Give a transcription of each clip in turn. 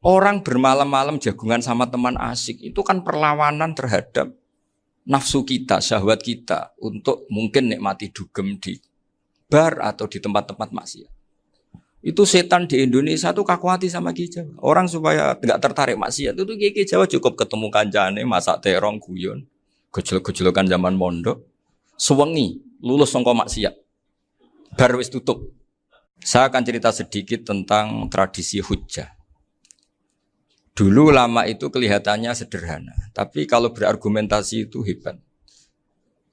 Orang bermalam-malam jagungan sama teman asik itu kan perlawanan terhadap nafsu kita, syahwat kita untuk mungkin nikmati dugem di bar atau di tempat-tempat maksiat. Itu setan di Indonesia tuh kakuati sama Ki Jawa. Orang supaya tidak tertarik maksiat itu Ki Jawa cukup ketemu kancane masak terong guyon, gejolok-gejolokan zaman mondok, sewengi lulus sangka maksiat. Bar wis tutup. Saya akan cerita sedikit tentang tradisi hujjah. Dulu lama itu kelihatannya sederhana, tapi kalau berargumentasi itu hebat.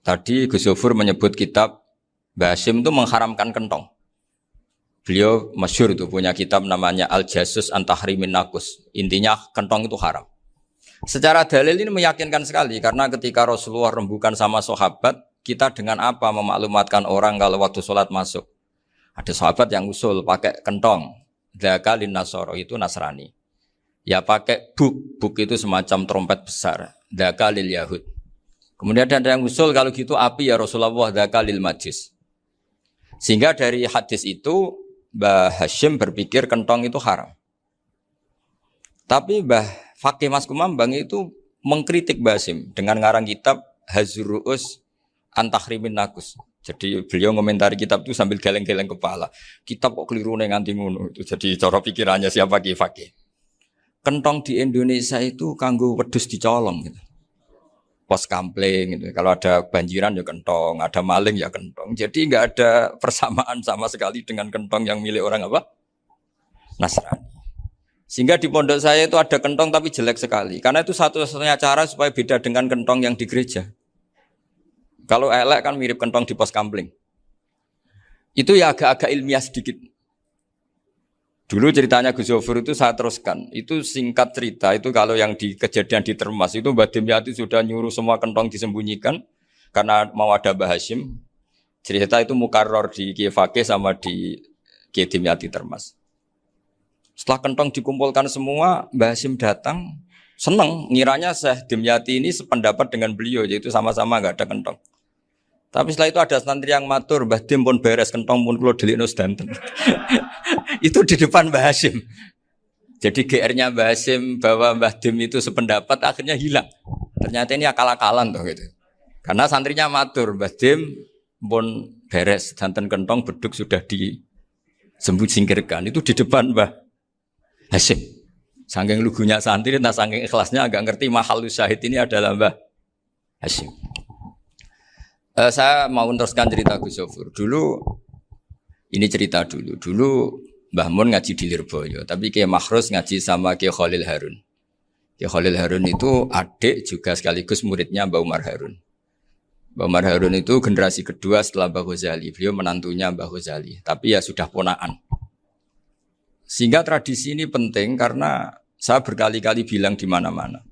Tadi Gus Yofur menyebut kitab Mbah Hasyim itu mengharamkan kentong. Beliau masyhur itu punya kitab namanya Al-Jasus an Tahrimin Nakus. Intinya kentong itu haram. Secara dalil ini meyakinkan sekali karena ketika Rasulullah rembukan sama sahabat, kita dengan apa memaklumatkan orang kalau waktu sholat masuk. Ada sahabat yang usul pakai kentong. Dzakalin Nasoro itu Nasrani. Ya pakai buk itu semacam trompet besar. Dzakalil Yahud. Kemudian ada yang usul kalau gitu api ya Rasulullah dzakalil Majus. Sehingga dari hadis itu Mbah Hasyim berpikir kentong itu haram. Tapi Mbah Fakih Mas Kumambang itu mengkritik Mbah Hasyim dengan ngarang kitab Hazru'us an Tahrimin Nakus. Jadi beliau ngomentari kitab itu sambil geleng-geleng kepala. Kitab kok keliru nganti ngono. Jadi cara pikirannya siapa Ki Fakih. Kentong di Indonesia itu kanggo wedhus dicolong gitu. Pos kampling gitu. Kalau ada banjiran ya kentong, ada maling ya kentong. Jadi enggak ada persamaan sama sekali dengan kentong yang milik orang apa? Nasrani. Sehingga di pondok saya itu ada kentong tapi jelek sekali. Karena itu satu-satunya cara supaya beda dengan kentong yang di gereja. Kalau elek kan mirip kentong di pos kampling. Itu ya agak-agak ilmiah sedikit. Dulu ceritanya Gus Yofur itu saya teruskan. Itu singkat cerita, itu kalau yang di kejadian di Termas itu Mbah Dimyati sudah nyuruh semua kentong disembunyikan karena mau ada Mbah Hasyim. Cerita itu mukarrar di Kiai Fakih sama di Kiai Dimyati Termas. Setelah kentong dikumpulkan semua, Mbah Hasyim datang, senang, ngiranya Syekh Dimyati ini sependapat dengan beliau, yaitu sama-sama enggak ada kentong. Tapi setelah itu ada santri yang matur, Mbah Dim pun beres kentong pun kula delikno sedanten. Itu di depan Mbah Hasyim. Jadi GR-nya Mbah Hasyim bahwa Mbah Dim itu sependapat akhirnya hilang. Ternyata ini akal-akalan tuh gitu. Karena santrinya matur, Mbah Dim pun beres sedanten kentong beduk sudah disingkirkan. Itu di depan Mbah Hasyim. Saking lugunya santri, nah saking ikhlasnya agak ngerti mahalus syahid ini adalah Mbah Hasyim. Saya mau meneruskan cerita Gus Yofur. Dulu, ini cerita dulu. Dulu Mbah Mun ngaji di Lirboyo, tapi Kiai Makhrus ngaji sama Kiai Khalil Harun. Kiai Khalil Harun itu adik juga sekaligus muridnya Mbah Umar Harun. Mbah Umar Harun itu generasi kedua setelah Mbah Ghazali. Beliau menantunya Mbah Ghazali, tapi ya sudah ponaan. Sehingga tradisi ini penting karena saya berkali-kali bilang di mana-mana.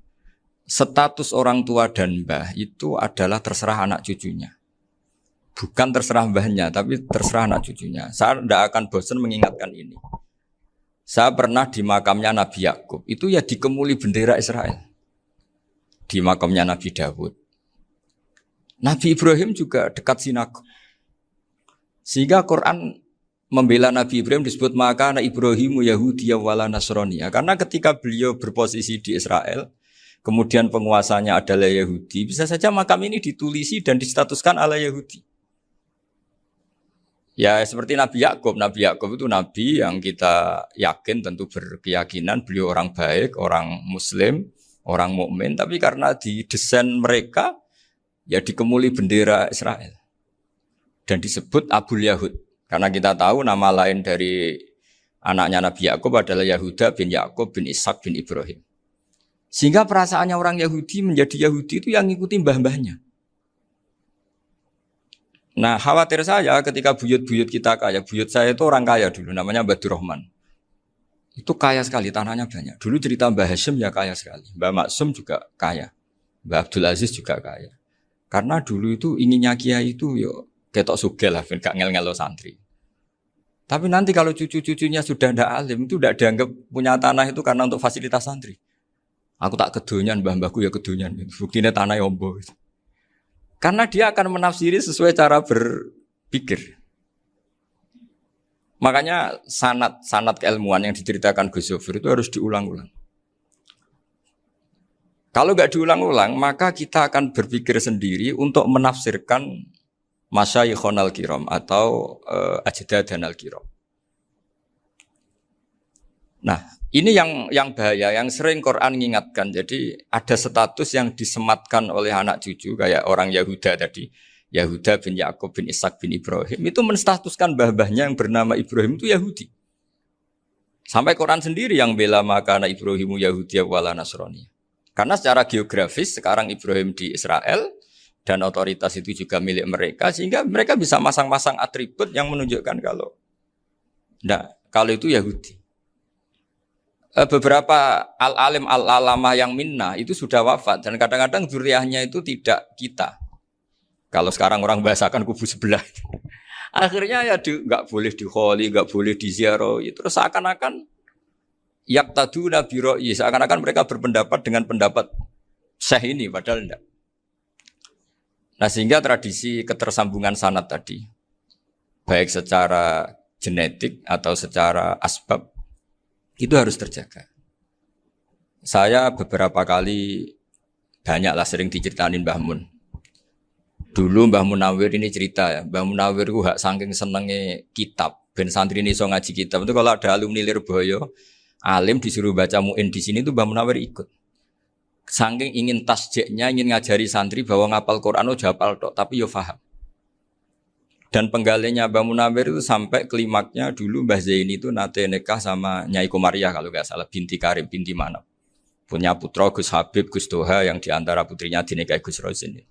Status orang tua dan mbah itu adalah terserah anak cucunya. Bukan terserah mbahnya, tapi terserah anak cucunya. Saya tidak akan bosan mengingatkan ini. Saya pernah di makamnya Nabi Yakub, itu ya dikemuli bendera Israel. Di makamnya Nabi Dawud. Nabi Ibrahim juga dekat sinagog. Sehingga Quran membela Nabi Ibrahim disebut maka Ibrahimu Yahudi wala Nasrani. Karena ketika beliau berposisi di Israel, kemudian penguasanya adalah Yahudi, bisa saja makam ini ditulisi dan distatuskan ala Yahudi. Ya seperti Nabi Yakub. Nabi Yakub itu nabi yang kita yakin tentu berkeyakinan beliau orang baik, orang muslim, orang mukmin, tapi karena didesain mereka ya dikemuli bendera Israel. Dan disebut Abul Yahud. Karena kita tahu nama lain dari anaknya Nabi Yakub adalah Yahuda bin Yakub bin Ishak bin Ibrahim. Sehingga perasaannya orang Yahudi menjadi Yahudi itu yang ngikuti mbah-mbahnya. Nah khawatir saya ketika buyut-buyut kita kaya, buyut saya itu orang kaya dulu, namanya Mbah Durrahman. Itu kaya sekali, tanahnya banyak. Dulu cerita Mbah Hasyim ya kaya sekali, Mbah Maksum juga kaya, Mbah Abdul Aziz juga kaya. Karena dulu itu inginnya kiai itu yo ketok sugih lah, gak ngel-ngelo santri. Tapi nanti kalau cucu-cucunya sudah ndak alim, itu ndak dianggap punya tanah itu karena untuk fasilitas santri. Aku tak kedonyan, mbah-mbahku ya kedonyan. Buktinya tanah ombo. Karena dia akan menafsiri sesuai cara berpikir. Makanya sanad keilmuan yang diceritakan Gus Zofir itu harus diulang-ulang. Kalau nggak diulang-ulang, maka kita akan berpikir sendiri untuk menafsirkan masyayikhonal kiram atau ajdadanal kiram. Nah, ini yang bahaya, yang sering Quran mengingatkan. Jadi ada status yang disematkan oleh anak cucu kayak orang Yahuda tadi. Yahuda bin Yakub bin Ishak bin Ibrahim itu menstatuskan mbah-mbahnya yang bernama Ibrahim itu Yahudi. Sampai Quran sendiri yang bela makana Ibrahimu Yahudi wala Nasrani. Karena secara geografis sekarang Ibrahim di Israel dan otoritas itu juga milik mereka sehingga mereka bisa masang-masang atribut yang menunjukkan kalau itu Yahudi. Beberapa al-alim al-alamah yang minnah itu sudah wafat dan kadang-kadang zuriyahnya itu tidak kita. Kalau sekarang orang bahasakan kubu sebelah. Akhirnya ya nggak boleh dikholi, nggak boleh diziarah. Terus seakan-akan yaktaduna bi ra'yi, seakan-akan mereka berpendapat dengan pendapat syekh ini padahal enggak. Nah, sehingga tradisi ketersambungan sanad tadi baik secara genetik atau secara asbab itu harus terjaga. Saya beberapa kali banyaklah sering diceritain Mbah Mun. Dulu Mbah Munawir ini cerita ya, Mbah Munawir itu saking senenge kitab, ben santri ini so ngaji kitab. Itu kalau ada alumni Lirboyo, alim disuruh baca muin di sini itu Mbah Munawir ikut. Saking ingin tasjeknya, ingin ngajari santri bahwa ngapal Quran udah hafal tok, tapi yo paham. Dan penggalinya Mbah Munawir itu sampai klimaknya dulu Mbah Zaini itu nate nikah sama Nyai Komariah kalau nggak salah, binti Karim, binti Manap. Punya putra Gus Habib, Gus Doha yang diantara putrinya dinikahi Gus Rozin.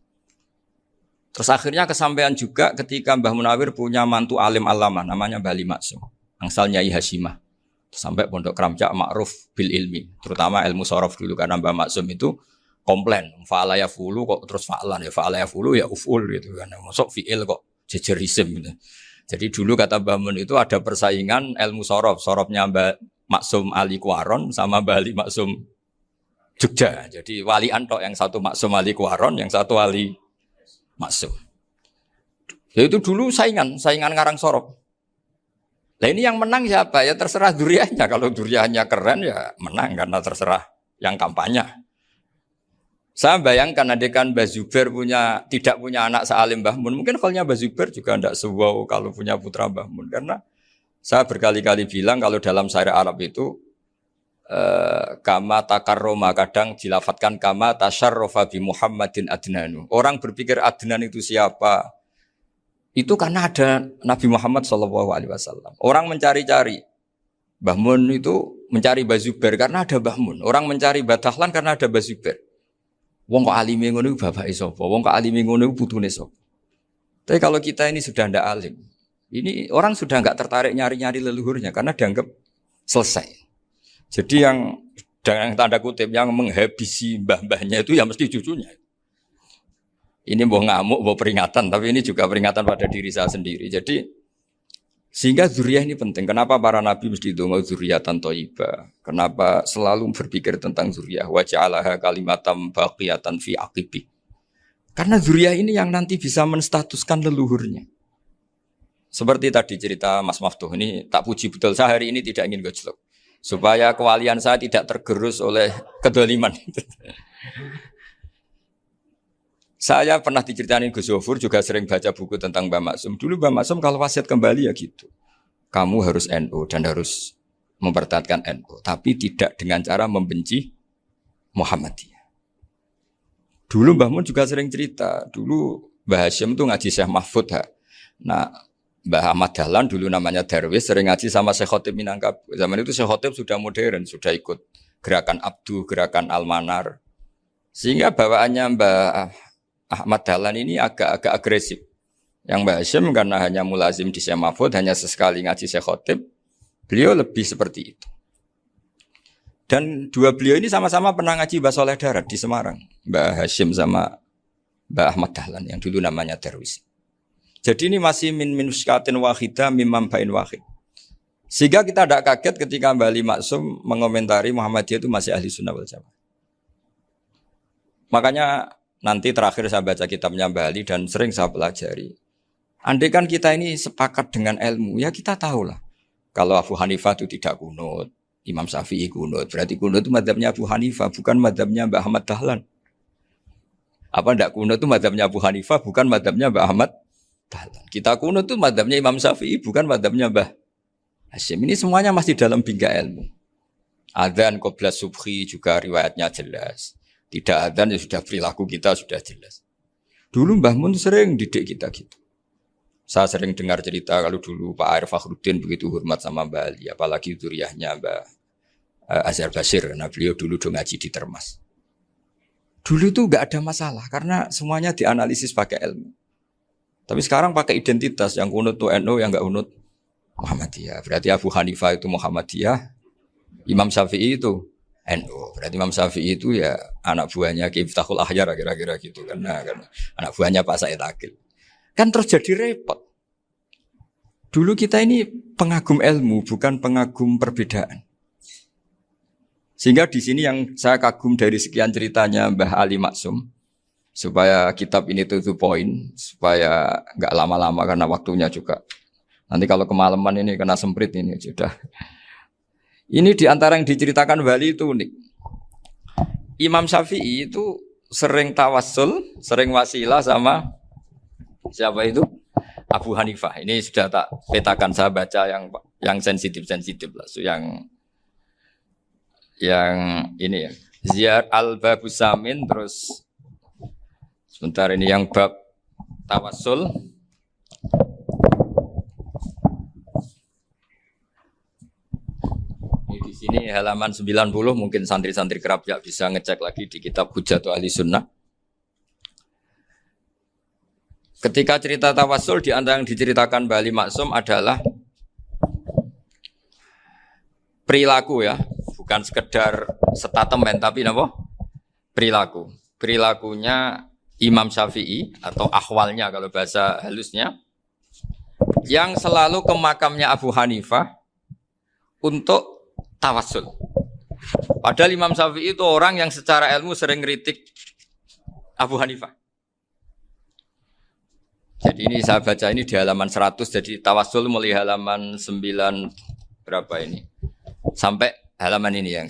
Terus akhirnya kesampaian juga ketika Mbah Munawir punya mantu alim alamah namanya Mbah Ali Maksum, angsal Nyai Hasyimah. Sampai pondok Kramjak ma'ruf bil ilmi, terutama ilmu sorof dulu karena Mbah Maksum itu komplain, fa'ala ya fulu kok terus fa'lan ya fa'ala ya fulu ya uf'ul gitu kan. Masuk fi'il kok jejer isim gitu. Jadi dulu kata Mbah Mun itu ada persaingan ilmu sorof, sorofnya Mbah Maksum Ali Kuaron sama Mbah Ali Maksum Jogja. Jadi walian tok, yang satu Maksum Ali Kuaron, yang satu Ali Maksum. Ya itu dulu saingan ngarang sorok. Nah ini yang menang siapa? Ya terserah duriannya. Kalau duriannya keren ya menang karena terserah yang kampanye. Saya bayangkan adekan Mbah Zubair tidak punya anak sealim Mbah Mun. Mungkin kalau Mbah Zubair juga tidak sewow kalau punya putra Mbah Mun. Karena saya berkali-kali bilang kalau dalam syair Arab itu kama takarroma, kadang dilafatkan kama tasyarrafa bi Muhammadin adnanu. Orang berpikir Adnan itu siapa? Itu karena ada Nabi Muhammad SAW. Orang mencari-cari Mbah Mun itu mencari Mbah Zubair karena ada Mbah Mun. Orang mencari Mbah Dahlan karena ada Mbah Zubair. Wong kok alime ngono iku bapake sapa? Wong kok alime ngono iku putune sapa? Tapi kalau kita ini sudah ndak alim, ini orang sudah nggak tertarik nyari-nyari leluhurnya karena dianggap selesai. Jadi yang dengan tanda kutip yang menghabisi mbah-mbahnya itu ya mesti cucunya. Ini mau ngamuk, mau peringatan, tapi ini juga peringatan pada diri saya sendiri. Jadi sehingga zuriyah ini penting. Kenapa para nabi mesti donga zuriyatan thayyibah? Kenapa selalu berpikir tentang zuriyah? Wa ja'alaha kalimatam baqiyatan fi aqibi. Karena zuriyah ini yang nanti bisa menstatuskan leluhurnya. Seperti tadi cerita Mas Maftuh ini tak puji betul. Saya hari ini tidak ingin gojlok. Supaya kewalian saya tidak tergerus oleh kedoliman. Saya pernah diceritain Gus Zofur, juga sering baca buku tentang Mbah Maksum. Dulu Mbah Maksum kalau wasiat kembali ya gitu. Kamu harus NU dan harus mempertahankan NU. Tapi tidak dengan cara membenci Muhammadiyah. Dulu Mbah Mun juga sering cerita. Dulu Mbah Hasyim itu ngaji Syekh Mahfud. Nah, Mbah Ahmad Dahlan dulu namanya Darwis sering ngaji sama Syekh Khotib Minangkabau. Zaman itu Syekh Khotib sudah modern, sudah ikut gerakan Abdu, gerakan Almanar. Sehingga bawaannya Mbah Ahmad Dahlan ini agak agresif. Yang Mbah Hasyim karena hanya mulazim di Syekh Mahfud, hanya sesekali ngaji Syekh Khotib, beliau lebih seperti itu. Dan dua beliau ini sama-sama pernah ngaji Mbah Soleh Darat di Semarang. Mbah Hasyim sama Mbah Ahmad Dahlan yang dulu namanya Darwis. Jadi ini masih min muskatin wahidah mimam bain wahid. Sehingga kita tidak kaget ketika Mbah Ali Maksum mengomentari Muhammadiyah itu masih ahli sunnah wal jamaah. Makanya nanti terakhir saya baca kitabnya Mbah Ali dan sering saya pelajari. Andai kan kita ini sepakat dengan ilmu, ya kita tahulah Kalau Abu Hanifah itu tidak kunut, Imam Syafi'i kunut. Berarti kunut itu madzhabnya Abu Hanifah, bukan madzhabnya Mbah Ahmad Dahlan. Apa ndak kunut itu madzhabnya Abu Hanifah, bukan madzhabnya Mbah Ahmad Dahlan. Kita kunut itu madzhabnya Imam Syafi'i, bukan madzhabnya Mbah Hasyim. Ini semuanya masih dalam bingkai ilmu. Adzan qabla subhi juga riwayatnya jelas. Tidak adzan ya sudah perilaku kita sudah jelas. Dulu Mbah Mun sering didik kita gitu. Saya sering dengar cerita kalau dulu Pak Arif Fakhruddin begitu hormat sama Mbah Ali, apalagi zuriyahnya Mbah Azhar Basir, karena beliau dulu do ngaji di Termas. Dulu itu enggak ada masalah karena semuanya dianalisis pakai ilmu. Tapi sekarang pakai identitas, yang kunut itu NU, yang enggak kunut Muhammadiyah. Berarti Abu Hanifah itu Muhammadiyah, Imam Syafi'i itu NU. Berarti Imam Syafi'i itu ya anak buahnya Ki Miftahul Ahyar kira-kira gitu karena anak buahnya Pak Said Akil. Kan terus jadi repot. Dulu kita ini pengagum ilmu, bukan pengagum perbedaan. Sehingga di sini yang saya kagum dari sekian ceritanya Mbah Ali Maksum, supaya kitab ini to the point, supaya nggak lama-lama karena waktunya juga. Nanti kalau kemalaman ini kena semprit ini sudah. Ini diantara yang diceritakan Bali itu unik. Imam Syafi'i itu sering tawassul, sering wasilah sama siapa itu? Abu Hanifah. Ini sudah tak petakan, saya baca yang sensitif lah. So, yang ini ya. Ziyar al-Babus Samin, terus sebentar ini yang bab tawassul. Ini di sini halaman 90, mungkin santri-santri kerap ya bisa ngecek lagi di kitab Hujjatul Ahli Sunnah. Ketika cerita tawassul, di antara yang diceritakan Mbah Ali Maksum adalah perilaku ya, bukan sekedar statement tapi apa? Perilaku. Perilakunya Imam Syafi'i atau ahwalnya kalau bahasa halusnya, yang selalu ke makamnya Abu Hanifah untuk tawassul. Padahal Imam Syafi'i itu orang yang secara ilmu sering kritik Abu Hanifah. Jadi ini saya baca ini di halaman 100, jadi tawassul mulai halaman 9 berapa ini sampai halaman ini yang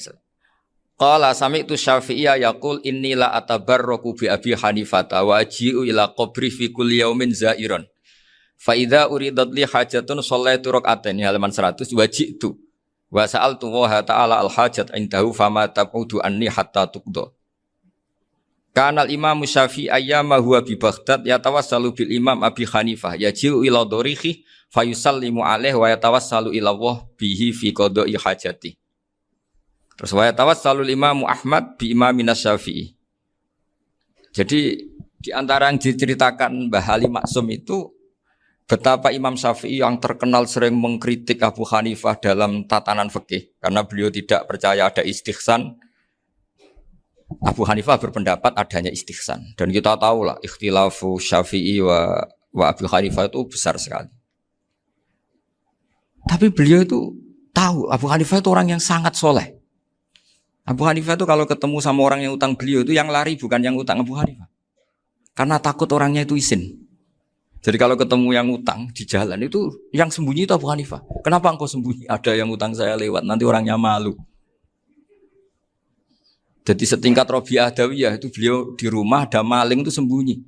qala sami'tu Syafi'iyya yaqul inni la atabarraku bi Abi Hanifah wa aji'u ila qabri fi kulli yaumin za'iran fa idza uridat li hajatun shallaitu rak'atain halaman 100 waji'tu wa sa'altu wa ta'ala al hajat indahu fama taqudu anni hatta tuqda. Kanal Imam Syafi'i ayyama huwa bi Baghdad yatawassalu bil Imam Abi Hanifah yaji'u ila dorihi fayusallimu alaihi wa yatawassalu ila Allah bihi fi qada'i hajati. Terus wa yatawassalu Imam Ahmad bi Imamina Syafi'i. Jadi di antara yang diceritakan Mbah Ali Maksum itu betapa Imam Syafi'i yang terkenal sering mengkritik Abu Hanifah dalam tatanan fikih karena beliau tidak percaya ada istihsan. Abu Hanifah berpendapat adanya istihsan dan kita tahu lah ikhtilafu Syafi'i wa Abu Hanifah itu besar sekali. Tapi beliau itu tahu Abu Hanifah itu orang yang sangat soleh. Abu Hanifah itu kalau ketemu sama orang yang utang beliau itu yang lari bukan yang utang Abu Hanifah, karena takut orangnya itu izin. Jadi kalau ketemu yang utang di jalan itu yang sembunyi itu Abu Hanifah. Kenapa engkau sembunyi? Ada yang utang saya lewat, nanti orangnya malu. Jadi setingkat Robi'ah Adawiyah itu beliau di rumah ada maling itu sembunyi.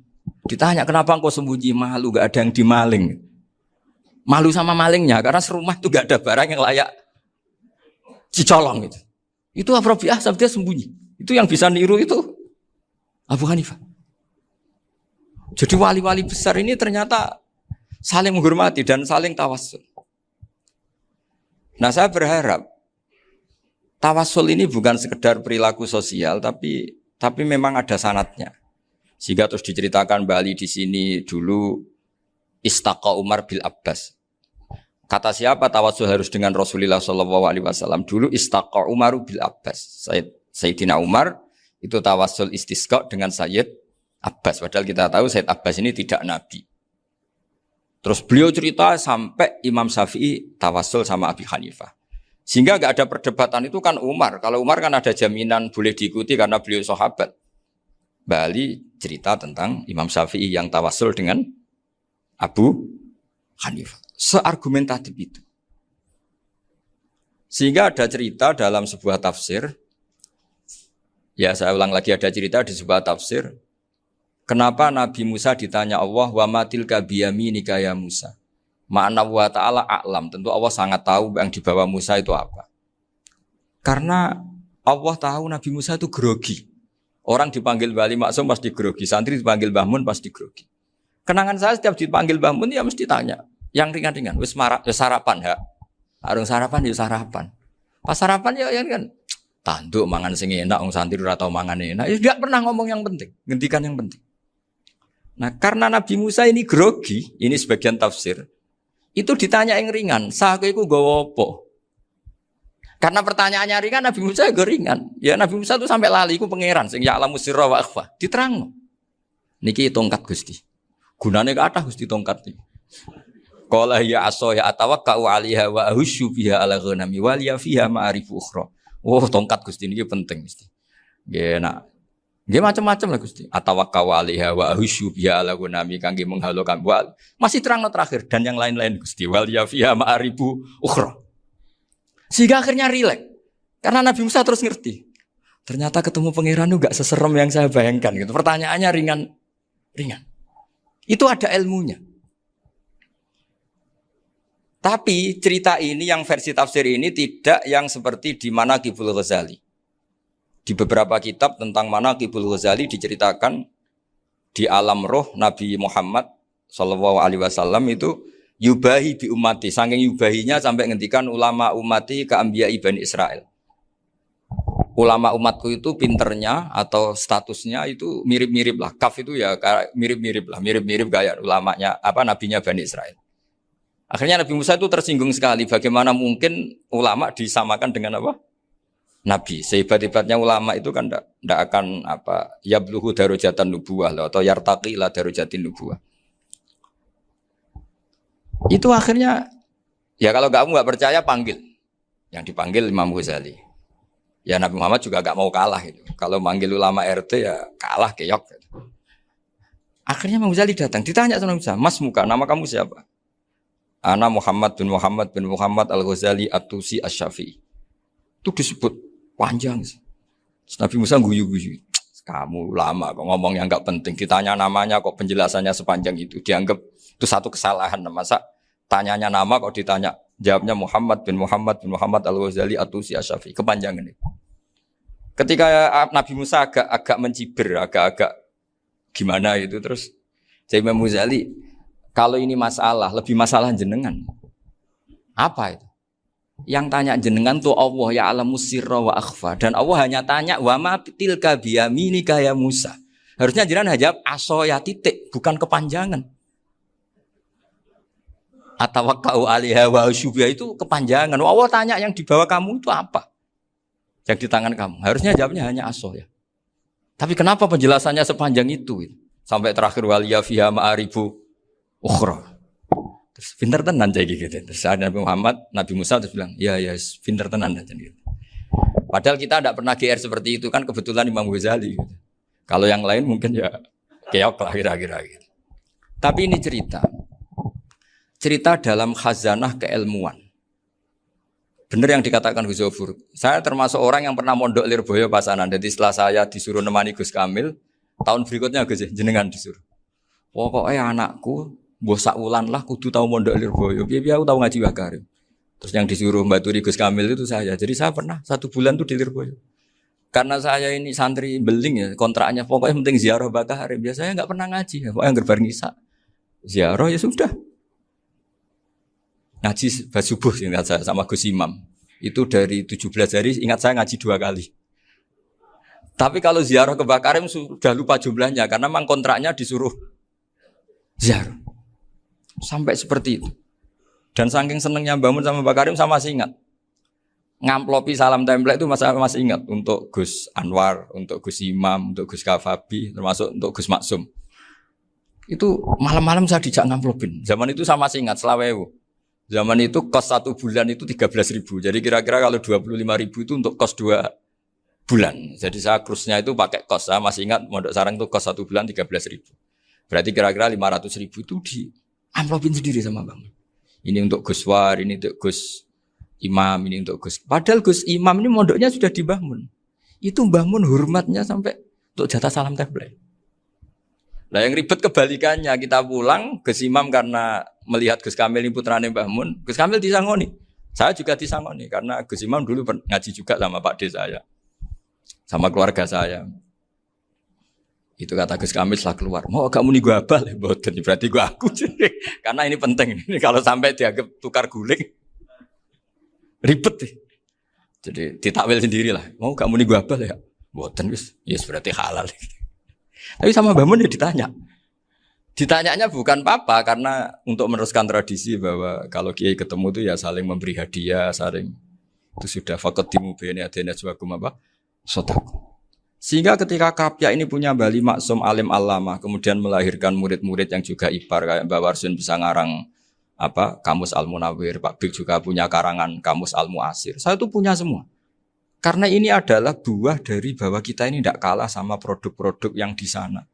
Ditanya kenapa engkau sembunyi? Malu, gak ada yang dimaling. Malu sama malingnya karena serumah itu gak ada barang yang layak dicolong gitu. Itu Robi'ah sabda sembunyi. Itu yang bisa niru itu Abu Hanifah. Jadi wali-wali besar ini ternyata saling menghormati dan saling tawassul. Nah saya berharap tawassul ini bukan sekedar perilaku sosial, tapi memang ada sanadnya. Sehingga terus diceritakan Bali di sini dulu istaqa Umar bil Abbas. Kata siapa tawassul harus dengan Rasulullah SAW? Dulu istaqa Umar bil Abbas. Sayyidina Umar itu tawassul istisqa dengan Sayyid Abbas. Padahal kita tahu Sayyid Abbas ini tidak nabi. Terus beliau cerita sampai Imam Syafi'i tawassul sama Abi Hanifah. Sehingga enggak ada perdebatan itu kan Umar. Kalau Umar kan ada jaminan boleh diikuti karena beliau sahabat. Bali cerita tentang Imam Syafi'i yang tawassul dengan Abu Hanifah. Seargumentatif itu. Sehingga ada cerita dalam sebuah tafsir, ya saya ulang lagi, ada cerita di sebuah tafsir, kenapa Nabi Musa ditanya Allah, wa matil kabiyaminika ya Musa. Ma'ana wa ta'ala a'lam, tentu Allah sangat tahu yang di bawah Musa itu apa. Karena Allah tahu Nabi Musa itu grogi. Orang dipanggil Wali Maksum pasti grogi, santri dipanggil Mbah Mun pasti grogi. Kenangan saya setiap dipanggil Mbah Mun ya mesti tanya, yang ringan-ringan, wis sarapan ya. Arung sarapan ya sarapan. Pas sarapan ya kan tanduk mangan sing enak, wong santri ora tau mangan enak. Ya enggak pernah ngomong yang penting, ngendikan yang penting. Nah, karena Nabi Musa ini grogi, ini sebagian tafsir. Itu ditanya yang ringan, "Sakowe iku nggawa apa?" Karena pertanyaannya ringan, Nabi Musa juga ringan. Ya Nabi Musa itu sampai lali iku pangeran sing ya'lamu sirra wa akhfa. Diterangno. Niki tongkat Gusti. Gunane kathah Gusti tongkat iki. Qala ya asaya atawakkau 'alaiha wa ahusyu biha 'ala ghanami wal ya fiha ma'arifu ukhra. Oh, tongkat Gusti niki penting mesti. Nggih nak. Nggih macam-macam lah Gusti. Atawakkau 'alaiha wa ahusyu biha 'ala ghanami kangge menghalokan wal. Masih terangno terakhir dan yang lain-lain Gusti. Wal ya fiha ma'arifu ukhra. Sehingga akhirnya rileks. Karena Nabi Musa terus ngerti. Ternyata ketemu pangeran itu enggak seserem yang saya bayangkan gitu. Pertanyaannya ringan. Itu ada ilmunya. Tapi cerita ini yang versi tafsir ini tidak yang seperti di Manaqibul Ghazali. Di beberapa kitab tentang Manaqibul Ghazali diceritakan di alam roh Nabi Muhammad sallallahu alaihi wasallam itu yubahi bi ummati, saking yubahinya sampai ngendikan ulama ummati ka anbiya Bani Israil. Ulama umatku itu pinternya atau statusnya itu mirip-mirip lah. Kaf itu ya mirip-mirip kayak ulamanya nabinya Bani Israil. Akhirnya Nabi Musa itu tersinggung sekali. Bagaimana mungkin ulama disamakan dengan apa? Nabi. Sehebat-hebatnya ulama itu kan tidak akan yabluhu darajatan nubuwah atau yartaqi ila darajatin nubuwah. Itu akhirnya ya kalau kamu nggak percaya panggil. Yang dipanggil Imam Ghazali. Ya Nabi Muhammad juga nggak mau kalah itu. Kalau manggil ulama RT ya kalah keok. Akhirnya Imam Ghazali datang. Ditanya sama Musa, "Mas Muka, nama kamu siapa?" Ana Muhammad bin Muhammad Al-Ghazali At-Tusi Asy-Syafi'i. Itu disebut panjang. Nabi Musa guyu-guyu. Kamu ulama kok ngomong yang enggak penting. Ditanya namanya kok penjelasannya sepanjang itu. Dianggap itu satu kesalahan. Masa tanyanya nama kok ditanya. Jawabnya Muhammad bin Muhammad Al-Ghazali At-Tusi Asy-Syafi'i. Kepanjangan itu. Ketika Nabi Musa agak mencibir, agak gimana itu terus Imam Ghazali, kalau ini masalah, lebih masalah jenengan. Apa itu? Yang tanya jenengan tuh Allah ya alamu sirra wa akhfa. Dan Allah hanya tanya wa ma tilka biyaminika ya Musa. Harusnya jenengan jawab asoya titik, bukan kepanjangan. Atawakkau 'alaiha wa syubha itu kepanjangan. Allah tanya yang di bawah kamu itu apa? Yang di tangan kamu. Harusnya jawabnya hanya asoya. Tapi kenapa penjelasannya sepanjang itu? Sampai terakhir waliya fiha ma'arifu ukhra. Terus pinter tenan jadi gitu. Terus ada Nabi Musa terus bilang, ya pinter tenan aja gitu. Padahal kita tidak pernah GR seperti itu kan kebetulan Imam Ghazali gitu. Kalau yang lain mungkin ya keok lah kira-kira gitu. Tapi ini cerita dalam khazanah keilmuan. Benar yang dikatakan Gus Zofur. Saya termasuk orang yang pernah mondok Lirboyo Pasanan. Jadi setelah saya disuruh nemani Gus Kamil, tahun berikutnya Gus jenengan disuruh. Pokoknya anakku mbok sak wulan lah kudu tau mondok Lirboyo. Piye-piye aku tau ngaji Mbah Karim. Terus yang disuruh mbaturi Gus Kamil itu saya. Jadi saya pernah 1 bulan tuh di Lirboyo. Karena saya ini santri beling ya, kontraknya pokoknya penting ziarah Mbah Karim. Biasanya enggak pernah ngaji ya. Pokoknya gerbar ngisa. Ziarah ya sudah. Ngaji pas subuh ingat saya sama Gus Imam. Itu dari 17 hari ingat saya ngaji 2 kali. Tapi kalau ziarah ke Mbah Karim sudah lupa jumlahnya karena memang kontraknya disuruh ziarah. Sampai seperti itu. Dan saking senengnya bangun sama Mbak Karim saya masih ingat. Ngamplopi salam template itu masih ingat. Untuk Gus Anwar, untuk Gus Imam, untuk Gus Kafabi, termasuk untuk Gus Maksum. Itu malam-malam saya dijak ngamplopin. Zaman itu saya masih ingat, selawewu. Zaman itu kos 1 bulan itu 13.000. Jadi kira-kira kalau 25.000 itu untuk kos 2 bulan. Jadi saya krusnya itu pakai kos. Saya masih ingat Mondok Sarang itu kos 1 bulan 13.000. Berarti kira-kira 500.000 itu di amplopin sendiri sama Bang. Ini untuk Gus War, ini untuk Gus imam ini untuk Gus. Padahal Gus Imam ini mondoknya sudah di Mbah Mun. Itu Mbah Mun hormatnya sampai untuk jatah salam tabligh. Nah yang ribet kebalikannya, kita pulang Gus Imam karena melihat Gus Kamil ini putrane Mbah Mun, Gus Kamil disangoni. Saya juga disangoni karena Gus Imam dulu ngaji juga sama Pak D saya. Sama keluarga saya. Itu kata Gus Kamil setelah keluar, mau kamu nih gue abal ya, boten berarti gue aku. Karena ini penting, ini kalau sampai dianggap tukar guling, ribet deh. Jadi ditakwil sendiri lah, mau kamu nih gue abal ya, boten yes berarti halal. Tapi sama Mbah Mun ya ditanya. Ditanyanya bukan apa, karena untuk meneruskan tradisi bahwa kalau kiai ketemu itu ya saling memberi hadiah, saling itu sudah faqaddimu baina yadayna jawakum apa? Sedekah. Sehingga ketika Kapya ini punya Bali Maksum alim allamah, kemudian melahirkan murid-murid yang juga ibar kayak Mbak Warsun bisa ngarang apa Kamus Al-Munawwir, Pak Bik juga punya karangan Kamus Al-Mu'asir. Saya itu punya semua. Karena ini adalah buah dari bahwa kita ini tidak kalah sama produk-produk yang di sana.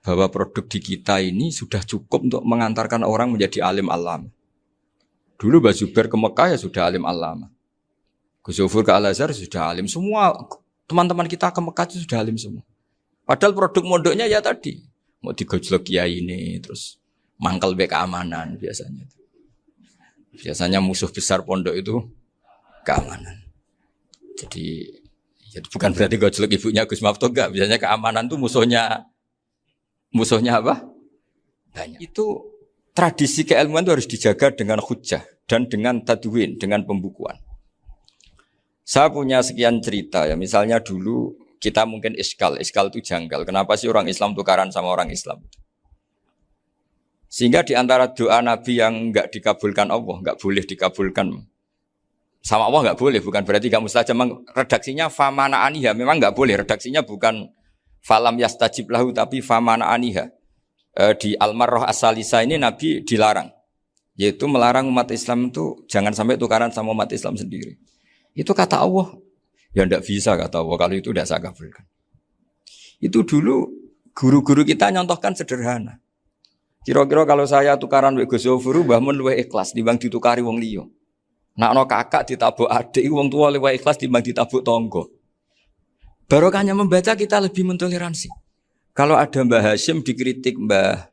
Bahwa produk di kita ini sudah cukup untuk mengantarkan orang menjadi alim allamah. Dulu Mbak Zubair ke Mekah ya sudah alim allamah. Gus Zufur ke Al-Azhar sudah alim semua. Teman-teman kita ke Mekah itu sudah alim semua. Padahal produk mondoknya ya tadi. Mau digojlok kiai ini, terus mangkel be keamanan biasanya. Biasanya musuh besar pondok itu keamanan. Jadi ya bukan berarti gojlok ibunya Gus Maftuh enggak. Biasanya keamanan itu musuhnya apa? Banyak. Itu tradisi keilmuan itu harus dijaga dengan hujjah dan dengan tadwin, dengan pembukuan. Saya punya sekian cerita ya, misalnya dulu kita mungkin iskal itu janggal. Kenapa sih orang Islam tukaran sama orang Islam? Sehingga di antara doa Nabi yang enggak dikabulkan Allah, enggak boleh dikabulkan sama Allah enggak boleh, bukan berarti enggak mustajab. Redaksinya famana aniha, memang enggak boleh. Redaksinya bukan falam yastajib lahu tapi famana aniha. Di Al-Marrah As-Salisa ini Nabi dilarang, yaitu melarang umat Islam itu jangan sampai tukaran sama umat Islam sendiri. Itu kata Allah, ya tidak bisa kata Allah, kalau itu tidak saya kabulkan. Itu dulu guru-guru kita nyontohkan sederhana. Kira-kira kalau saya tukaran wek Gus Zofuru, Mbah Mun luwih ikhlas dibanding ditukari wong liya. Nak ana kakak ditabuk adik, wong tua luwih ikhlas dibanding ditabuk tangga. Barokahnya membaca kita lebih mentoleransi. Kalau ada Mbah Hashim dikritik Mbah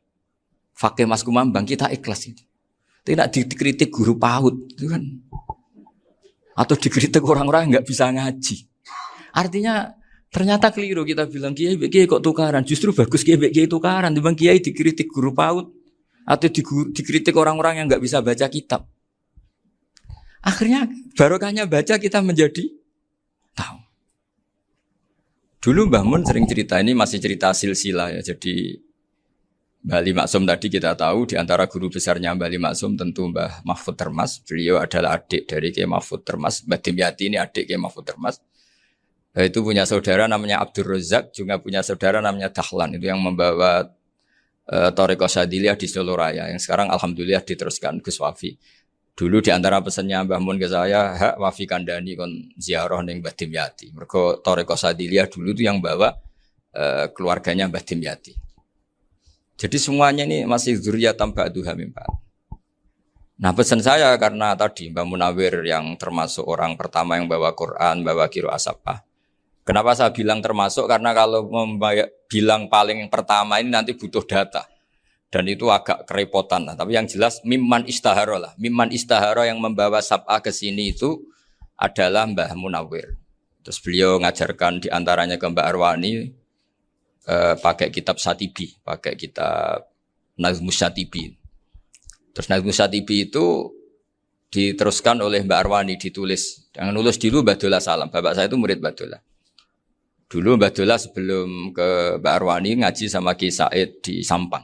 Fakih Mas Kumambang, kita ikhlas itu. Tidak dikritik guru PAUD, itu kan. Atau dikritik orang-orang yang nggak bisa ngaji. Artinya ternyata keliru kita bilang kiai kok tukaran. Justru bagus kiai tukaran. Dibanding kiai dikritik guru PAUD atau dikritik orang-orang yang nggak bisa baca kitab. Akhirnya barokahnya baca kita menjadi tahu. Dulu Mbah Mun sering cerita, ini masih cerita silsilah ya. Jadi Bali Maksum tadi kita tahu di antara guru besarnya Bali Maksum tentu Mbah Mahfud Termas. Beliau adalah adik dari Kiai Mahfud Termas. Mbah Dimyati ini adik Kiai Mahfud Termas. Itu punya saudara namanya Abdur Razak, juga punya saudara namanya Dahlan. Itu yang membawa Thariqah Syadziliyah di Solo Raya. Yang sekarang alhamdulillah diteruskan Gus Wafi. Dulu di antara pesannya Mbah Mun ke saya, hak Wafi kandani kon ziarah ning Mbah Dimyati. Mergo Thariqah Syadziliyah dulu itu yang bawa keluarganya Mbah Dimyati. Jadi semuanya ini masih dzurriyyatan ba'duha min ba'd. Nah pesan saya karena tadi Mbah Munawwir yang termasuk orang pertama yang bawa Quran, bawa qiraah sab'ah. Kenapa saya bilang termasuk? Karena kalau bilang paling pertama ini nanti butuh data. Dan itu agak kerepotan lah. Tapi yang jelas mimman istahara lah. Mimman istahara yang membawa sab'ah ke sini itu adalah Mbah Munawwir. Terus beliau ngajarkan diantaranya ke Mbak Arwani, pakai kitab Satibi, pakai kitab Nazmus Satibi. Terus Nazmus Satibi itu diteruskan oleh Mbak Arwani, ditulis. Yang nulis dulu Mbak Dola Salam. Bapak saya itu murid Mbak Dola. Dulu Mbak Dola sebelum ke Mbak Arwani ngaji sama Ki Said di Sampang.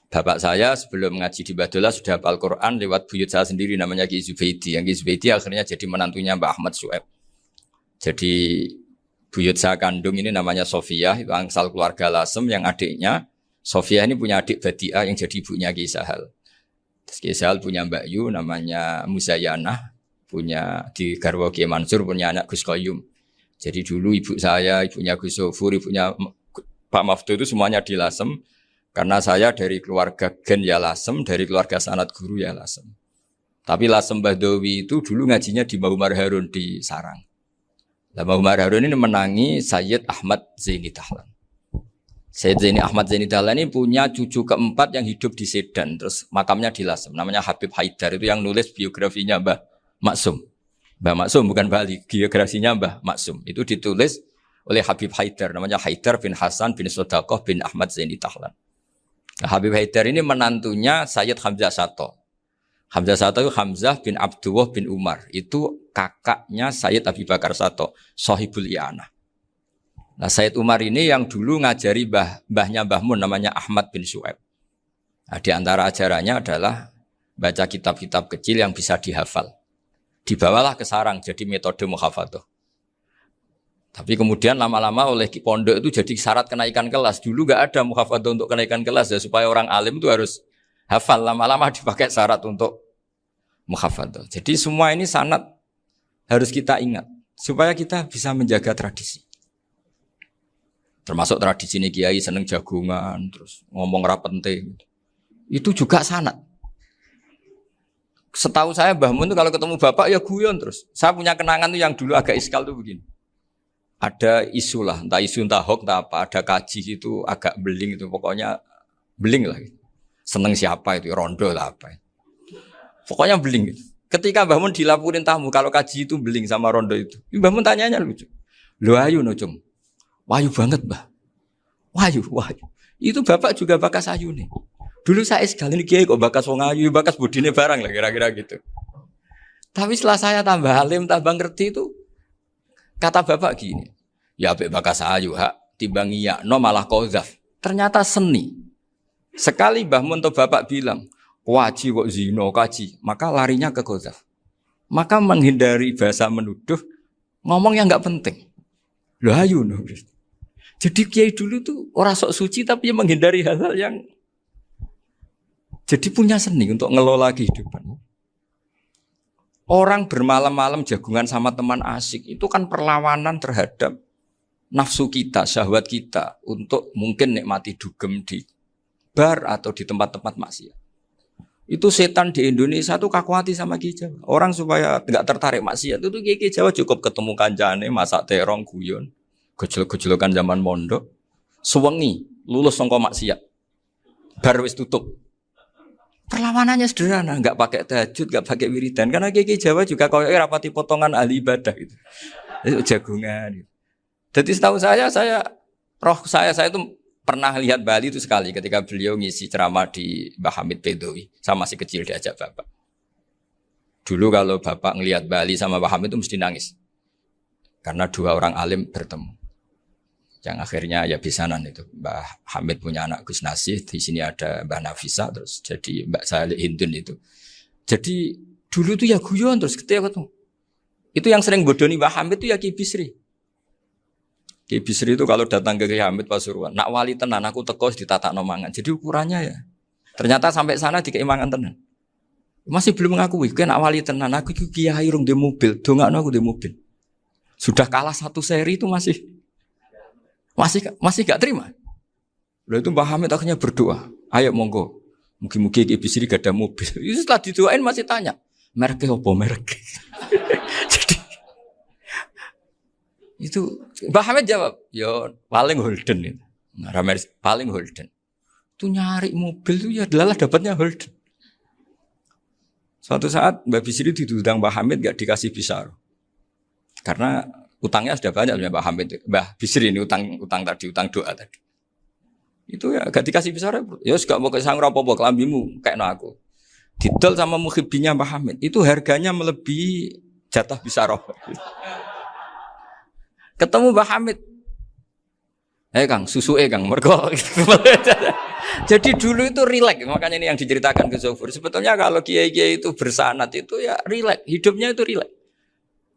Bapak saya sebelum ngaji di Mbak Dola sudah hafal Quran lewat buyut saya sendiri namanya Ki Zubaidi. Yang Ki Zubaidi akhirnya jadi menantunya Mbak Ahmad Su'eb. Jadi buyut saya kandung ini namanya Sofia, itu angsal keluarga Lasem yang adiknya. Sofia ini punya adik Badiah yang jadi ibunya Ki Sahal. Terus Ki Sahal punya Mbak Yu namanya Muzayanah, punya di Garwo Ki Mansur punya anak Gus Qayyum. Jadi dulu ibu saya, ibunya Gus Sofur, ibunya Pak Maftuh itu semuanya di Lasem. Karena saya dari keluarga Gen ya Lasem, dari keluarga sanad guru ya Lasem. Tapi Lasem Bahdawi itu dulu ngajinya di Mbah Umar Harun di Sarang. Nah, Mbah Umar Harun ini menangi Sayyid Ahmad Zaini Dahlan. Sayyid Zaini Ahmad Zaini Dahlan ini punya cucu keempat yang hidup di Sedan. Terus makamnya di Lasem. Namanya Habib Haidar. Itu yang nulis biografinya Mbah Maksum. Mbah Maksum bukan Bali. Biografinya Mbah Maksum. Itu ditulis oleh Habib Haidar. Namanya Haidar bin Hasan bin Sodaqoh bin Ahmad Zaini Dahlan. Nah, Habib Haidar ini menantunya Sayyid Hamzah Sato. Hamzah Sato itu Hamzah bin Abdullah bin Umar. Itu kakaknya Sayyid Abi Bakar Sato, Sohibul I'anah. Nah, Sayyid Umar ini yang dulu ngajari mbahnya Mbah Mun namanya Ahmad bin Su'aib. Nah, di antara ajarannya adalah baca kitab-kitab kecil yang bisa dihafal. Dibawalah ke sarang jadi metode muhafadzah. Tapi kemudian lama-lama oleh pondok itu jadi syarat kenaikan kelas. Dulu gak ada muhafadzah untuk kenaikan kelas ya, supaya orang alim itu harus hafal. Lama-lama dipakai syarat untuk muhafadzah. Jadi semua ini sanad harus kita ingat supaya kita bisa menjaga tradisi. Termasuk tradisi ini kiai seneng jagungan, terus ngomong ra penting. Itu juga sanad. Setahu saya Mbah Mun itu kalau ketemu bapak ya guyon terus. Saya punya kenangan tuh yang dulu agak iskal tuh begini. Ada isu lah, entah isu entah hoax entah apa, ada kaji itu agak beling itu, pokoknya beling lah. Seneng siapa itu, rondo lah apa. Pokoknya beling. Ketika Mbah Mun dilaporin tamu kalau kaji itu beling sama rondo itu. Mbah Mun tanyanya lucu. Lho ayu no cum. Wahyu banget, Mbah. Wahyu. Itu bapak juga bakas ayu nih. Dulu saya sekali ini kiai kok bakas wong ayu, bakas budine barang lah kira-kira gitu. Tapi setelah saya tambah alim, tambah ngerti itu kata bapak gini. Ya apik bakas ayu hak timbang iya no malah qadzaf. Ternyata seni. Sekali Mbah Mun atau bapak bilang, "Kaji kok zina, kaji." Maka larinya ke qadzaf. Maka menghindari bahasa menuduh, ngomong yang enggak penting. Lho ayu no. Jadi kiai dulu tuh orang sok suci tapi menghindari hal-hal yang jadi punya seni untuk ngelola kehidupan. Orang bermalam-malam jagungan sama teman asik itu kan perlawanan terhadap nafsu kita, syahwat kita untuk mungkin nikmati dugem di bar atau di tempat-tempat maksiat. Itu setan di Indonesia tuh kakuati sama Ki Jawa. Orang supaya tidak tertarik maksiat itu Ki Jawa cukup ketemu kancane masak terong guyon, gejol-gejolokan zaman mondok, suwengi lulus sangka maksiat. Bar wis tutup. Perlawanannya sederhana, enggak pakai tahajud, enggak pakai wiridan karena Ki Jawa juga koyo rapati potongan ahli ibadah gitu. Itu jagungan gitu. Jadi setahu saya itu pernah lihat Bali itu sekali ketika beliau ngisi ceramah di Mbah Hamid Bedowi. Saya masih kecil diajak bapak. Dulu kalau bapak ngelihat Bali sama Mbah Hamid itu mesti nangis. Karena dua orang alim bertemu. Yang akhirnya ya bisanan itu. Mbah Hamid punya anak Gus Nasih, di sini ada Mbah Nafisa, terus jadi Mbak Salih Hindun itu. Jadi dulu tuh ya guyon terus ketika ketemu. Itu yang sering bodoni Mbah Hamid itu ya Ki Bisri. Ki Bisri itu kalau datang ke Ki Hamid Pasuruan, nak wali tenan aku teko ditata nomangan. Jadi ukurannya ya. Ternyata sampai sana dikeimangan tenan. Masih belum mengakui, kan nak wali tenan aku kiai rung di mobil, dongakno aku di mobil. Sudah kalah satu seri itu masih gak terima. Lalu itu Mbah Hamid akhirnya berdoa, ayo monggo, mungkin-mungkin Ki Bisri gak ada mobil. Itu setelah didoain masih tanya, merek apa merek? Jadi itu Mbah Hamid jawab, yo paling Holden itu. Paling Holden. Itu nyari mobil itu ya adalah dapatnya Holden. Suatu saat Mbah Bisri diundang Mbah Hamid gak dikasih bisar. Karena utangnya sudah banyak Mbah Hamid. Mbah Bisri ini utang tadi, utang doa tadi. Itu ya gak dikasih bisar. Ya gak mau kesang apa-apa kelambimu kayak aku. Didol sama muhibbinya Mbah Hamid. Itu harganya melebihi jatah bisar. Ketemu Mbah Hamid. Kang, susu Kang, mergo. Jadi dulu itu rileks, makanya ini yang diceritakan ke Zofur. Sebetulnya kalau kiai-kiai itu bersanad itu ya rileks, hidupnya itu rileks.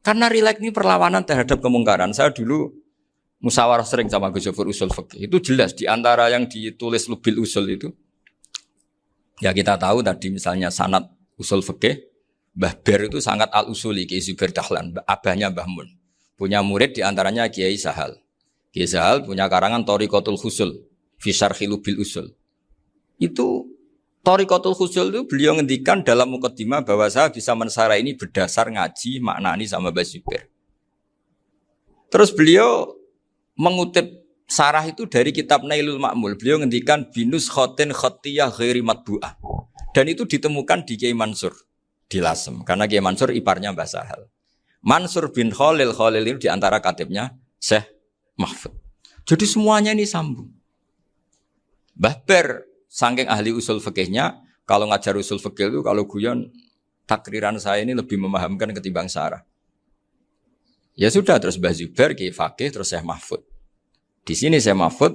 Karena rileks ini perlawanan terhadap kemungkaran. Saya dulu musyawarah sering sama Gus Zofur usul fikih. Itu jelas di antara yang ditulis Lubil Usul itu. Ya kita tahu tadi misalnya sanad usul fikih, Mbah Ber itu sangat al-usuli Kiai Zubair Dahlan, abahnya Mbah Mun. Punya murid di antaranya Kiai Sahal. Kiai Sahal punya karangan Thariqatul Husul fi Syarhi Lubil Usul. Itu Thariqatul Husul itu beliau ngendikan dalam mukaddimah bahwa saya bisa mensara ini berdasar ngaji maknani sama Mbah Zubair. Terus beliau mengutip sarah itu dari kitab Nailul Ma'mul. Beliau ngendikan binus khotin khotiyah ghairi matbu'ah. Dan itu ditemukan di Kiai Mansur di Lasem. Karena Kiai Mansur iparnya Mbah Sahal. Mansur bin Khalil itu di antara katibnya Syekh Mahfud. Jadi semuanya ini sambung. Mbah Ber saking ahli usul fikihnya, kalau ngajar usul fikih itu kalau guyon takriran saya ini lebih memahamkan ketimbang sarah. Ya sudah, terus Mbah Zubair, Kiai Fakih, terus Syekh Mahfud. Di sini Syekh Mahfud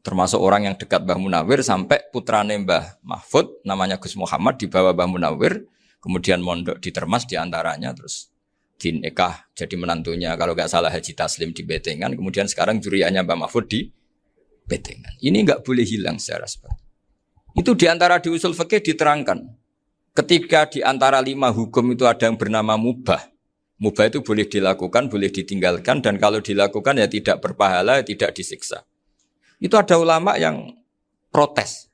termasuk orang yang dekat Mbah Munawir sampai putrane Mbah Mahfud namanya Gus Muhammad dibawa Mbah Munawir, kemudian mondok di Termas diantaranya, terus dinikah jadi menantunya kalau nggak salah Haji Taslim di Betengan, kemudian sekarang juriannya Mbah Mahfud di Betengan. Ini nggak boleh hilang secara seperti itu. Diantara di usul fikih diterangkan ketika diantara 5 hukum itu ada yang bernama mubah. Mubah itu boleh dilakukan, boleh ditinggalkan, dan kalau dilakukan ya tidak berpahala, tidak disiksa. Itu ada ulama yang protes.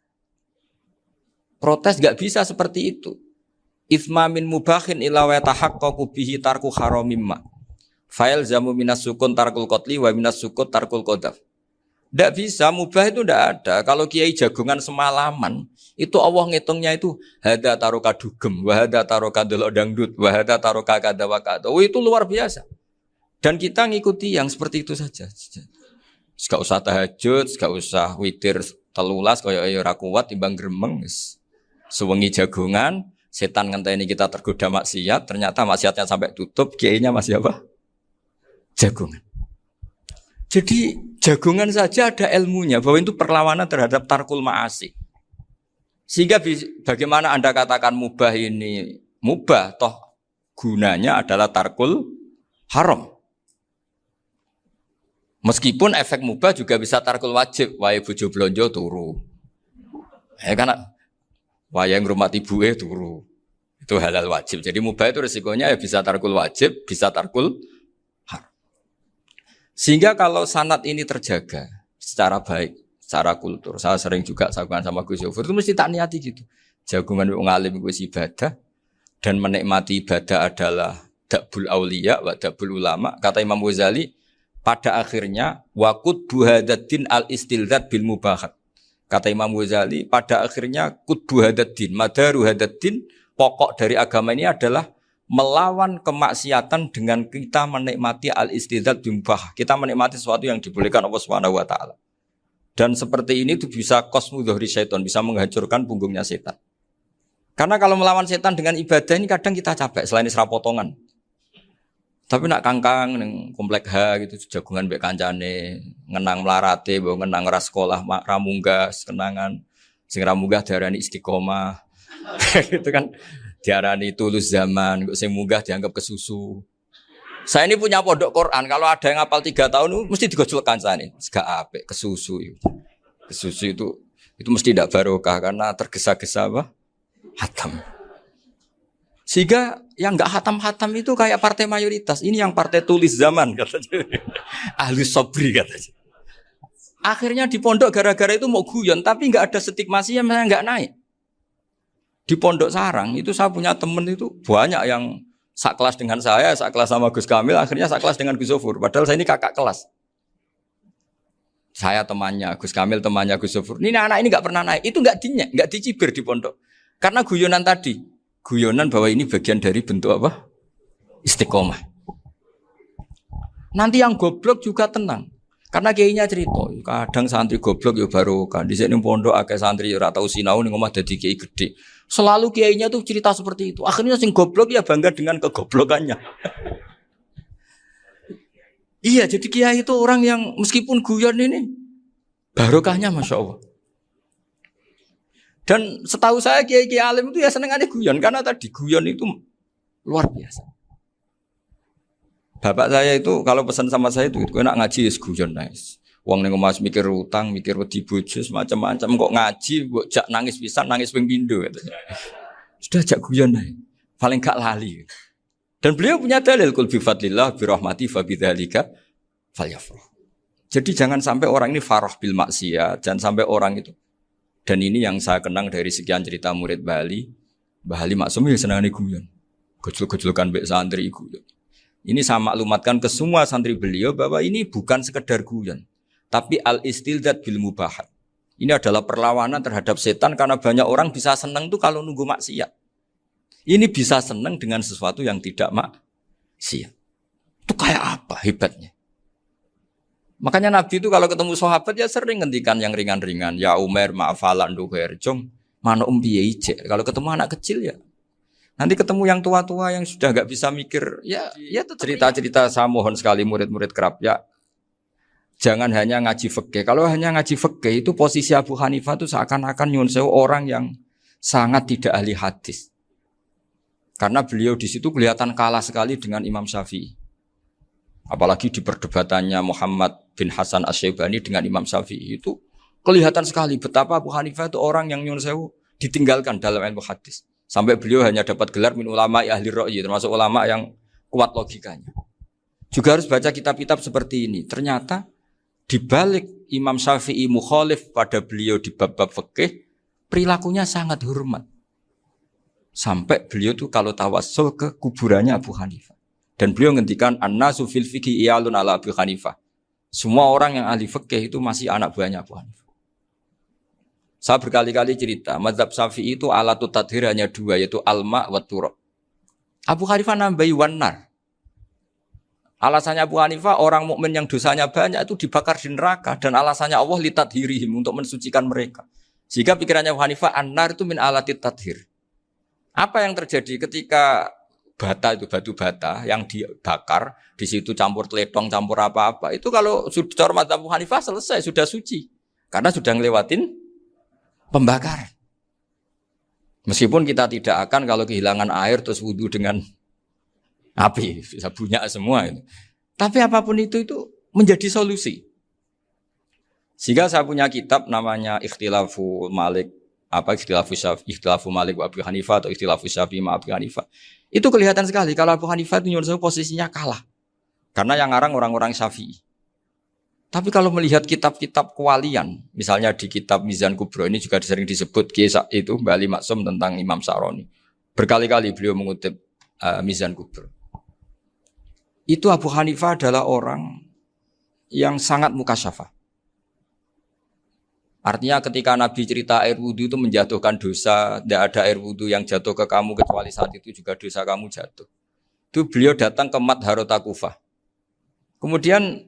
Protes nggak bisa seperti itu. Itsma min mubahin ila wa tahaqqaqu bihi tarku haramimma. Fa'il zamu minas sukun tarkul qatli wa minas sukut tarkul qadaf. Tidak bisa, mubah itu tidak ada. Kalau kiai jagongan semalaman, itu Allah ngitungnya itu hada taroka dugem, wahada taroka delok dangdut, wahada taroka kada wakada. Oh, itu luar biasa. Dan kita ngikuti yang seperti itu saja. Gak usah tahajud, gak usah witir telulas, kaya ora kuat timbang gremeng. Sewengi jagongan, setan ngenteni kita tergoda maksiat, ternyata maksiatnya sampai tutup, kiainya masih apa? Jagongan. Jadi jagongan saja ada ilmunya bahwa itu perlawanan terhadap tarkul ma'asi. Sehingga bagaimana Anda katakan mubah ini mubah, toh gunanya adalah tarkul haram. Meskipun efek mubah juga bisa tarkul wajib, wae bojo blonjo turu. Karena wae ngrumati ibuke turu. Itu halal wajib. Jadi mubah itu resikonya ya bisa tarkul wajib, bisa tarkul haram. Sehingga kalau sanad ini terjaga secara baik, secara kultur, saya sering juga sakuan sama Gus Yofur, itu mesti tak niati gitu. Jagungan wong alim wis ibadah dan menikmati ibadah adalah dabul auliya wa dabul ulama. Kata Imam Ghazali, pada akhirnya waqud buhadaddin al-istilzat bil mubahat. Kata Imam Ghazali, pada akhirnya qutbu hadaddin, madaru hadaddin, pokok dari agama ini adalah melawan kemaksiatan dengan kita menikmati al-istidzat bimubah. Kita menikmati sesuatu yang dibolehkan Allah Subhanahu wa taala. Dan seperti ini itu bisa qasmu dhuhri syaitan, bisa menghancurkan punggungnya setan. Karena kalau melawan setan dengan ibadah ini kadang kita capek selain isra potongan. Tapi nak kangkang ning komplek H gitu jagungan mbek kancane, ngenang melarate, mbok ngenang ora sekolah ramunggah, kenangan sing ramunggah diarani istiqomah. Gitu kan. Diarani tulus zaman, sing munggah dianggap kesusu. Saya ini punya pondok Quran, kalau ada yang hafal 3 tahun mesti digojol kancane. Gak apik kesusu itu. Kesusu itu mesti tidak barokah karena tergesa-gesa apa? Hatam. Sehingga yang enggak hatam-hatam itu kayak partai mayoritas. Ini yang partai tulis zaman katanya. Ahli sabri katanya. Akhirnya di pondok gara-gara itu mau guyon tapi enggak ada stigmasinya malah enggak naik. Di Pondok Sarang itu saya punya teman itu banyak yang sekelas dengan saya, sekelas sama Gus Kamil, akhirnya sekelas dengan Gus Zofur. Padahal saya ini kakak kelas. Saya temannya, Gus Kamil temannya Gus Zofur. Ini anak ini nggak pernah naik, itu nggak dicibir di pondok. Karena guyonan tadi, guyonan bahwa ini bagian dari bentuk apa? Istiqomah. Nanti yang goblok juga tenang. Karena kiainya cerita, kadang santri goblok ya baru kan. Di sini pondok akeh santri ora tau sinau ning omah dadi kiai gede. Selalu kiainya tuh cerita seperti itu. Akhirnya sing goblok ya bangga dengan kegoblokannya. Iya, jadi kiai itu orang yang meskipun guyon ini barokahnya Masya Allah. Dan setahu saya kiai-kiai alim itu ya senengannya guyon karena tadi guyon itu luar biasa. Bapak saya itu kalau pesan sama saya itu enak ngaji is guyon nice. Wong ning omah mikir utang, mikir wedi bojo macam-macam kok ngaji mbok jak nangis pisan, nangis ping pindho katanya. Sudah jak guyon ae. Paling gak lali. Dan beliau punya dalil kul bi fadlillah bi rahmati fa bidzalika falyafrah. Jadi jangan sampai orang ini farah bil maksiat, jangan sampai orang itu Dan ini yang saya kenang dari sekian cerita murid Bali. Mbah Ali Maksum ya senangane guyon. Gojol-gojolkan mbek santri guyon. Ini saya maklumatkan ke semua santri beliau bahwa ini bukan sekedar guyon, tapi al-istildad bil mubahat. Ini adalah perlawanan terhadap setan karena banyak orang bisa senang tuh kalau nunggu maksiat. Ini bisa senang dengan sesuatu yang tidak maksiat. Itu kayak apa hebatnya? Makanya Nabi itu kalau ketemu sahabat ya sering ngendikan yang ringan-ringan. Ya Umar ma'afalan duher jong mana piye ijek. Kalau ketemu anak kecil ya. Nanti ketemu yang tua-tua yang sudah enggak bisa mikir ya itu cerita-cerita. Saya mohon sekali murid-murid kerap ya. Jangan hanya ngaji fikih. Kalau hanya ngaji fikih itu posisi Abu Hanifah itu seakan-akan nyuwun sewu orang yang sangat tidak ahli hadis. Karena beliau di situ kelihatan kalah sekali dengan Imam Syafi'i. Apalagi di perdebatannya Muhammad bin Hasan Asy-Syaibani dengan Imam Syafi'i itu kelihatan sekali betapa Abu Hanifah itu orang yang nyuwun sewu ditinggalkan dalam ilmu hadis. Sampai beliau hanya dapat gelar min ulama ahli ra'yi, termasuk ulama yang kuat logikanya. Juga harus baca kitab-kitab seperti ini. Ternyata di balik Imam Syafi'i mukhalif pada beliau di bab-bab fikih, perilakunya sangat hormat. Sampai beliau tuh kalau tawassul ke kuburannya Abu Hanifah. Dan beliau ngendikan an-nasu fil fiqhi iyalun ala Abu Hanifah. Semua orang yang ahli fikih itu masih anak buahnya Abu Hanifah. Saya berkali-kali cerita, mazhab Syafi'i itu alatut tadhir hanya dua, yaitu alma wa turab. Abu Hanifah nambahi wanar. Alasannya Abu Hanifah orang mukmin yang dosanya banyak itu dibakar di neraka dan alasannya Allah litadhirihim untuk mensucikan mereka. Jika pikirannya Abu Hanifah an-nar itu min alatit tadhir. Apa yang terjadi ketika bata itu batu bata yang dibakar di situ campur teletong campur apa-apa itu kalau sudah mazhab Abu Hanifah selesai sudah suci karena sudah ngelewatin pembakaran. Meskipun kita tidak akan kalau kehilangan air terus wudu dengan api bisa bunyak semua itu. Tapi apapun itu menjadi solusi. Sehingga saya punya kitab namanya Ikhtilafu Malik Ikhtilafu Malik wa Abu Hanifah atau Ikhtilafu Syafi'i ma Abu Hanifah. Itu kelihatan sekali kalau Abu Hanifah itu nyuruh posisinya kalah. Karena yang ngarang orang-orang Syafi'i. Tapi kalau melihat kitab-kitab kewalian, misalnya di kitab Mizan Kubro ini juga sering disebut kisah itu Mbah Ali Maksum tentang Imam Syaroni. Berkali-kali beliau mengutip Mizan Kubro. Itu Abu Hanifah adalah orang yang sangat mukasyafah. Artinya ketika Nabi cerita air wudu itu menjatuhkan dosa, tidak ada air wudu yang jatuh ke kamu kecuali saat itu juga dosa kamu jatuh. Itu beliau datang ke Madharota Kufah. Kemudian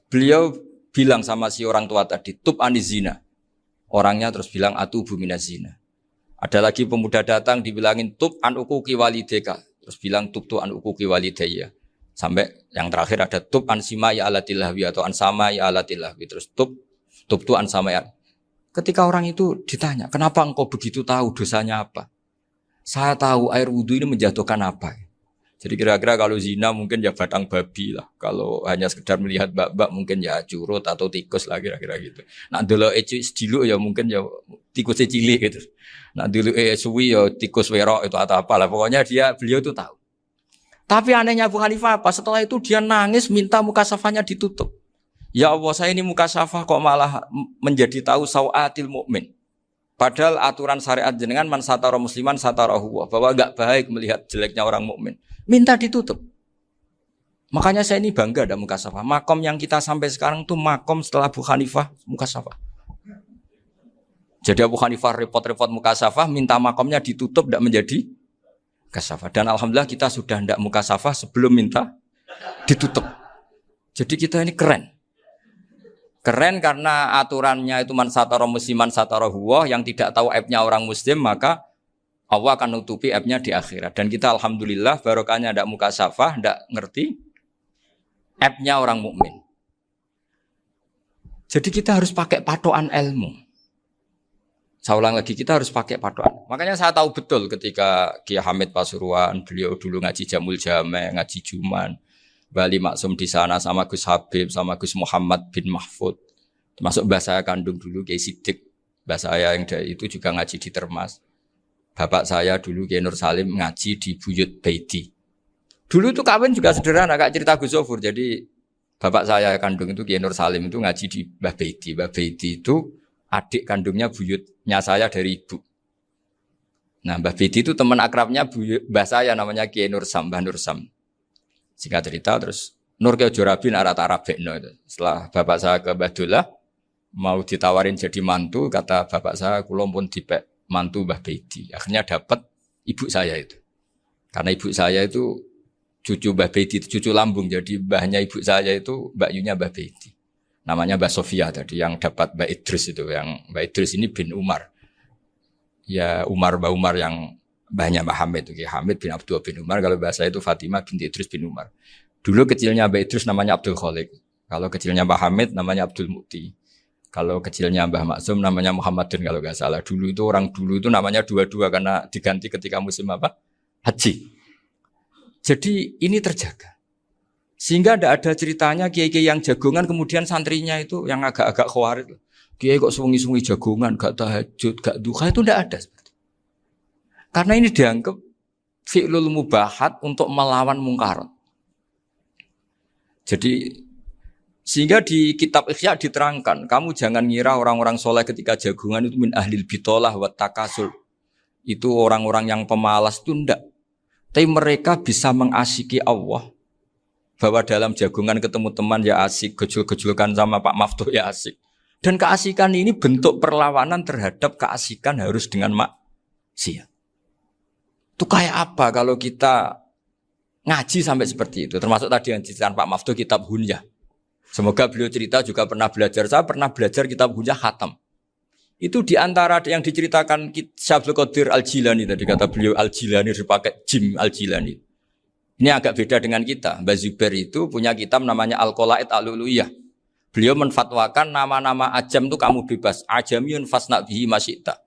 beliau bilang sama si orang tua tadi, tub anizina. Orangnya terus bilang atubu minazina. Ada lagi pemuda datang dibilangin tub an ukuki walideka. Terus bilang tub tu an ukuki walidaya. Sampai yang terakhir ada tub an sima ya alatilahwi atau an sama ya alatilahwi. Terus tub tu an sama ya. Ketika orang itu ditanya, kenapa engkau begitu tahu dosanya apa? Saya tahu air wudhu ini menjatuhkan apa. Jadi kira-kira kalau zina mungkin ya batang babi lah. Kalau hanya sekedar melihat bak-bak mungkin ya curut atau tikus lah kira-kira gitu. Nah dulu dulu ya mungkin ya tikus cilik gitu. Nah dulu suwi ya tikus werok itu atau apalah. Pokoknya beliau itu tahu. Tapi anehnya Abu Hanifah apa? Setelah itu dia nangis minta mukasafahnya ditutup. Ya Allah saya ini mukasafah kok malah menjadi tahu sawatil mukmin. Padahal aturan syariat jenengan man satara musliman satarahu bahwa enggak baik melihat jeleknya orang mukmin. Minta ditutup. Makanya saya ini bangga ada mukasafah. Makom yang kita sampai sekarang tuh makom setelah Abu Hanifah mukasafah. Jadi Abu Hanifah repot-repot mukasafah minta makomnya ditutup tidak menjadi mukasafah. Dan alhamdulillah kita sudah tidak mukasafah sebelum minta ditutup. Jadi kita ini keren. Keren karena aturannya itu man satara musliman satara huwa, yang tidak tahu aibnya orang muslim maka Allah akan nutupi aibnya di akhirat. Dan kita alhamdulillah barokahnya ndak mukasafah, ndak ngerti aibnya orang mukmin. Jadi kita harus pakai patokan ilmu. Saya ulang lagi, kita harus pakai patokan. Makanya saya tahu betul ketika Kiai Hamid Pasuruan, beliau dulu ngaji Jamul Jame, ngaji Juman. Bali Maksum di sana sama Gus Habib, sama Gus Muhammad bin Mahfud. Termasuk mbah saya kandung dulu Kiai Sidik. Mbah saya yang dari itu juga ngaji di Termas. Bapak saya dulu Kiai Nur Salim ngaji di Buyut Baiti. Dulu itu kawin juga sederhana, Kak, cerita Gus Zofur. Jadi bapak saya kandung itu Kiai Nur Salim itu ngaji di Mbah Baiti. Mbah Baiti itu adik kandungnya buyutnya saya dari ibu. Nah, Mbah Bedi itu teman akrabnya mbah saya namanya Kiai Nursam, Mbah Nursam. Singkat cerita terus Nur ke Jorabi arah Arabekno itu. Setelah bapak saya ke Badullah mau ditawarin jadi mantu, kata bapak saya kula pun dipek mantu Mbah Bedi. Akhirnya dapat ibu saya itu. Karena ibu saya itu cucu Mbah Bedi, cucu lambung. Jadi mbahnya ibu saya itu Mbak Yunya Mbah Bedi. Namanya Mbah Sofia tadi yang dapat Mbak Idris itu. Yang Mbak Idris ini bin Umar. Ya Mbah Umar yang mbahnya Mbah Hamid. Hamid bin Abdul bin Umar. Kalau bahasa itu Fatimah binti Idris bin Umar. Dulu kecilnya Mbah Idris namanya Abdul Khalik. Kalau kecilnya Mbah Hamid namanya Abdul Mukti. Kalau kecilnya Mbah Maksum namanya Muhammadun kalau nggak salah. Dulu itu orang dulu itu namanya dua-dua karena diganti ketika musim apa? Haji. Jadi ini terjaga. Sehingga tidak ada ceritanya kiai-kiai yang jagongan kemudian santrinya itu yang agak-agak khawatir. Kiai kok sungi-sungi jagongan, gak tahajud, gak duha, itu tidak ada. Karena ini dianggap fi'lul mubahat untuk melawan mungkar. Jadi sehingga di kitab Ihya diterangkan, kamu jangan ngira orang-orang soleh ketika jagungan itu min ahlil bitolah wa takasul. Itu orang-orang yang pemalas itu enggak. Tapi mereka bisa mengasyiki Allah. Bahwa dalam jagungan ketemu teman ya asik, gejul-gejulkan sama Pak Maftuh ya asik. Dan keasikan ini bentuk perlawanan terhadap keasikan harus dengan maksiat. Itu kayak apa kalau kita ngaji sampai seperti itu. Termasuk tadi yang diceritakan Pak Maftuh kitab Hunyah. Semoga beliau cerita juga pernah belajar. Saya pernah belajar kitab Hunyah khatam. Itu diantara yang diceritakan Syabdul Qadir Al-Jilani. Tadi kata beliau Al-Jilani dipakai Jim Al-Jilani. Ini agak beda dengan kita. Mbah Zubair itu punya kitab namanya Al-Qolaid Al-Uluyah. Beliau menfatwakan nama-nama ajam itu kamu bebas. Ajamiyun fasna bihi masyita.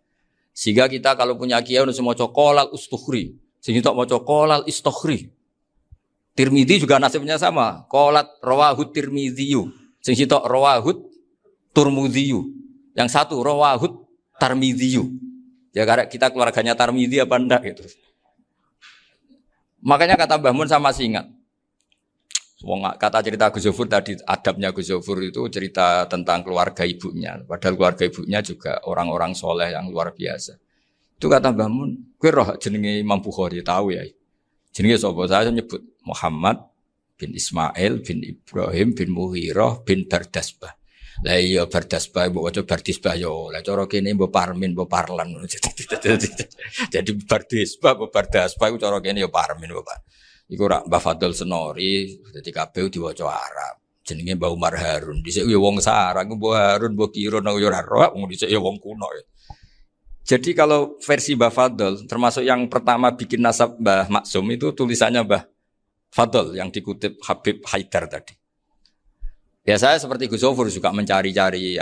Sehingga kita kalau punya kiai harus mau cokolal ustukhri. Sehingga mau cokolal istukhri. Tirmidzi juga nasibnya sama. Qolat rawahut Tirmidziyu. Sing sitok rawahut Turmudziyu. Yang satu rawahut Tarmidziyu. Ya karena kita keluarganya Tarmidzi apa enggak gitu. Makanya kata Mbah Mun sama masih ingat. Kata cerita Gus Zofur tadi, adabnya Gus Zofur itu cerita tentang keluarga ibunya. Padahal keluarga ibunya juga orang-orang soleh yang luar biasa. Itu kata Mbah Mun, kowe roh jenenge Imam Bukhari tahu ya. Jenenge sapa? Saya nyebut Muhammad bin Ismail bin Ibrahim bin Mughirah bin Bardasbah. Lah iya Bardasbah mbok waca Bardisbah yo. Lah cara kene mbok Parmin mbok Parlan. Jadi Bardisbah mbok Bardasbah iku cara kene yo Parmin mbok. Iku rak Mbah Fadl Senori dadi kabeh diwaca Arab. Jenenge Mbah Umar Harun. Dhisik yo wong sarang Mbah Harun mbok kira nang yo ora roh wong dhisik yo wong kuno. Jadi kalau versi Mbah Fadl termasuk yang pertama bikin nasab Mbah Maksum itu tulisannya Mbah Fadl yang dikutip Habib Haidar tadi. Ya saya seperti Gus Zofur juga mencari-cari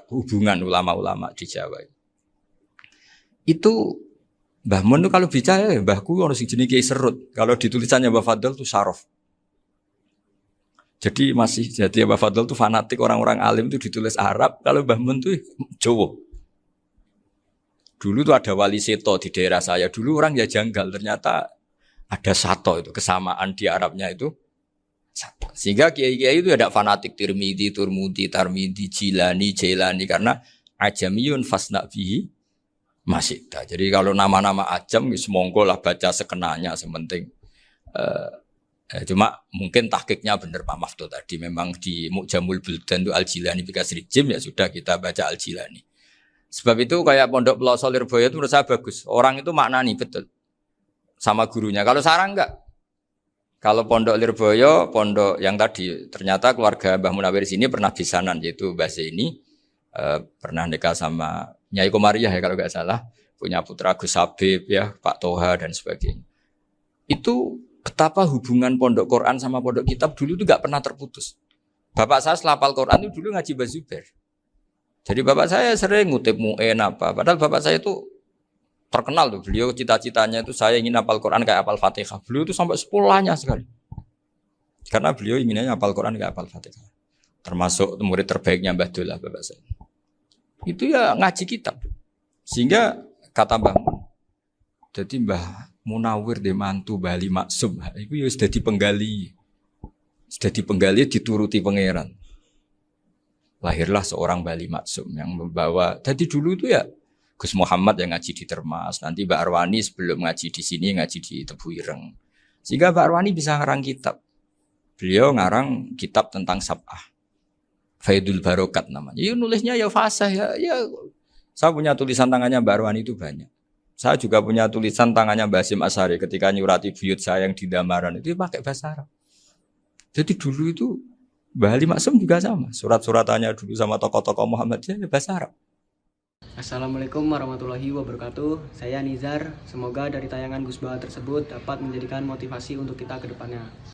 hubungan ulama-ulama di Jawa. Itu Mbah Mun itu kalau bicara ya mbahku harus jenis Kiai Serut. Kalau ditulisannya Mbah Fadl itu Sarof. Jadi Mbah Fadl itu fanatik orang-orang alim itu ditulis Arab. Kalau Mbah Mun itu Jawa. Dulu tuh ada wali seto di daerah saya. Dulu orang ya janggal. Ternyata ada sato itu kesamaan di Arabnya itu. Sato. Sehingga kiai-kiai itu ada fanatik Tirmidzi, Turmudi, Tarmidzi, Jilani, Jailani karena ajamiyun fasna bihi masyita. Jadi kalau nama-nama ajam semonggo lah baca sekenanya sementing. Cuma mungkin tahqiqnya benar Pak Maftuh tadi memang di Mu'jamul Buldan itu Al-Jilani bikasri jim ya sudah kita baca Al-Jilani. Sebab itu kayak Pondok Pelosok Lirboyo itu menurut saya bagus. Orang itu maknani betul sama gurunya. Kalau sarang enggak. Kalau Pondok Lirboyo, pondok yang tadi ternyata keluarga Mbah Munawir sini pernah bisanan yaitu Mbah Zaini pernah nikah sama Nyai Komariah ya kalau enggak salah, punya putra Gus Habib ya, Pak Toha dan sebagainya. Itu betapa hubungan pondok Quran sama pondok kitab dulu itu enggak pernah terputus. Bapak saya setelah hafal Quran itu dulu ngaji Mbah Zubair. Jadi bapak saya sering ngutip mu'en apa. Padahal bapak saya itu terkenal tuh. Beliau cita-citanya itu saya ingin hafal Quran kayak hafal Fatihah. Beliau itu sampai sepulahnya sekali. Karena beliau inginnya hafal Quran kayak hafal Fatihah. Termasuk murid terbaiknya Mbah Dullah bapak saya. Itu ya ngaji kitab. Sehingga kata Mbah Mun. Jadi Mbah Munawir de mantu Bali Maksum. Itu ya sudah dipenggali. Sudah dipenggali dituruti pangeran. Lahirlah seorang Bali Maksum yang membawa. Jadi dulu itu ya Gus Muhammad yang ngaji di Termas, nanti Mbak Arwani sebelum ngaji di sini ngaji di Tebu Ireng. Sehingga Mbak Arwani bisa ngarang kitab. Beliau ngarang kitab tentang Sab'ah. Faidul Barokat namanya. Ya nulisnya ya fasih ya. Saya punya tulisan tangannya Mbak Arwani itu banyak. Saya juga punya tulisan tangannya Mbak Hasyim Asy'ari ketika nyurati buyut saya yang di Damaran itu pakai bahasa Arab. Jadi dulu itu Mbah Ali Maksum juga sama. Surat-suratannya dulu sama tokoh-tokoh Muhammadiyah ya bahasa Arab. Assalamualaikum warahmatullahi wabarakatuh. Saya Nizar. Semoga dari tayangan Gus Baha tersebut dapat menjadikan motivasi untuk kita ke depannya.